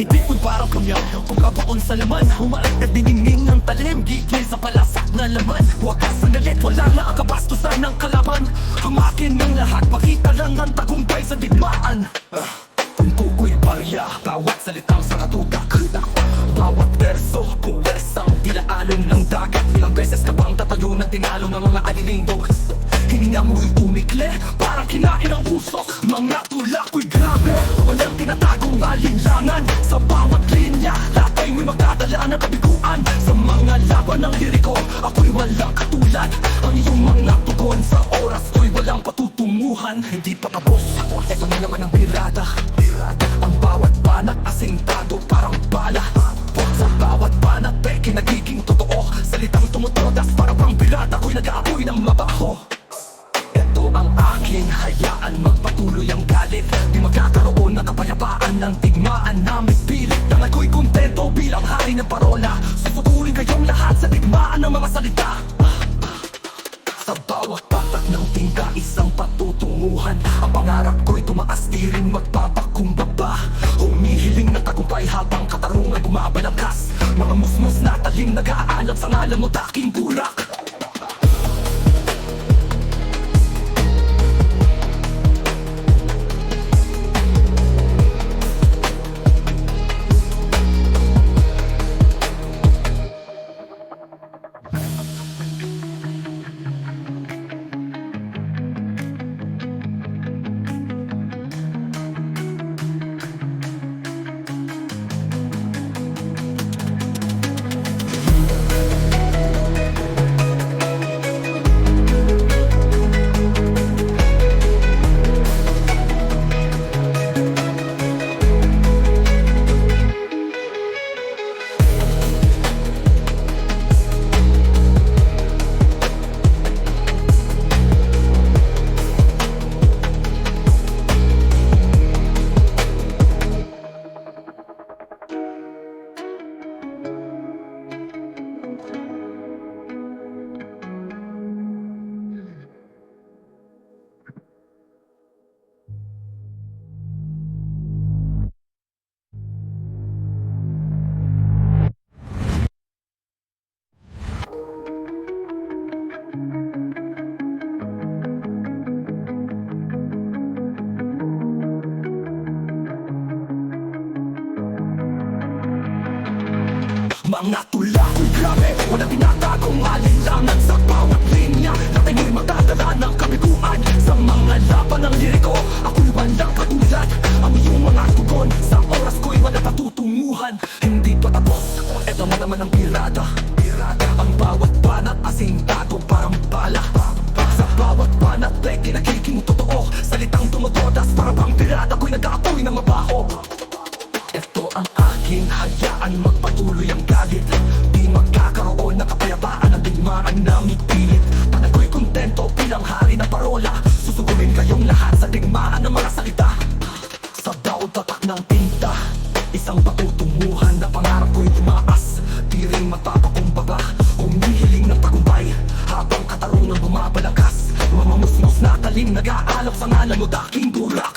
Itipon parang kamyaw, pagkabaon sa laman. Humarap na diningning ng talim, gigil sa palasak na laman. Wakas sanalit, wala na ang kabastusan ng kalaban. Hamakin ng lahat, pakita lang ang tagumpay sa digmaan. Kung tukoy barya, bawat salitang saratutak. Bawat verso, puwersang dilaanon ng dagat. Ilang beses ka bang tatayo na tinalo ng mga alilindog? Hininga mo'y umikle, parang kinain ang usok. Mga tulak ko'y grabe, walang tinatagong alinlangan. Sa bawat linya, latay mo'y magdadala ng kabiguan. Sa mga laban ng liriko, ako'y walang katulad. Ang iyong mga tugon sa oras ko'y walang patutunguhan. Hindi pa tapos, eto na naman ang birada. Ang bawat banat asintado parang bala. Sa bawat banat, peke nagiging totoo. Salitang tumutodas para pang birada ko'y nag-aapoy ng mabaho. Ito ang aking hayaan, magpatuloy ang galit. Di magkakaroon ng kapayapaan ng digmaan namin pilit. Nang ako'y kontento bilang hari ng parola. Susuturin kayong lahat sa digmaan ng mga salita. Sa bawat patak ng tingka, isang patutunguhan. Ang pangarap ko'y tumaas, di rin magpapakumbaba. Humihiling ng tagumpay habang katarungan bumabalakas. Mga musmus na talim nag-aalab sa ngalan mo taking burak. Mga tula ko'y grabe, walang tinatagong alinlangan. Sa bawat linya, natin mo'y magdadala ng kabiguan. Sa mga laban ng liriko, ako'y walang katulad. Ang iyong mga tugon, sa oras ko'y walang patutunguhan. Hindi pa tapos, eto na naman ang birada. Ang bawat banat asintado parang bala. Sa bawat banat, peke nagiging totoo. Salitang tumutodas para bang birada ko'y nag-aapoy ng mabaho. Ito ang aking hayaan, magpatuloy ang galit. Di magkakaroon ng kapayapaan ang digmaan namin pilit. At ako'y kontento bilang hari ng parola. Susugurin kayong lahat sa digmaan ng mga salita. Sa bawat tatak ng tinta, isang patutunguhan na pangarap ko'y tumaas. Di rin magpapakumbaba, humihiling ng tagumpay habang katarungan bumabalakas. Mga musmus na talim nag-aalap sa ngalan mo daking dura.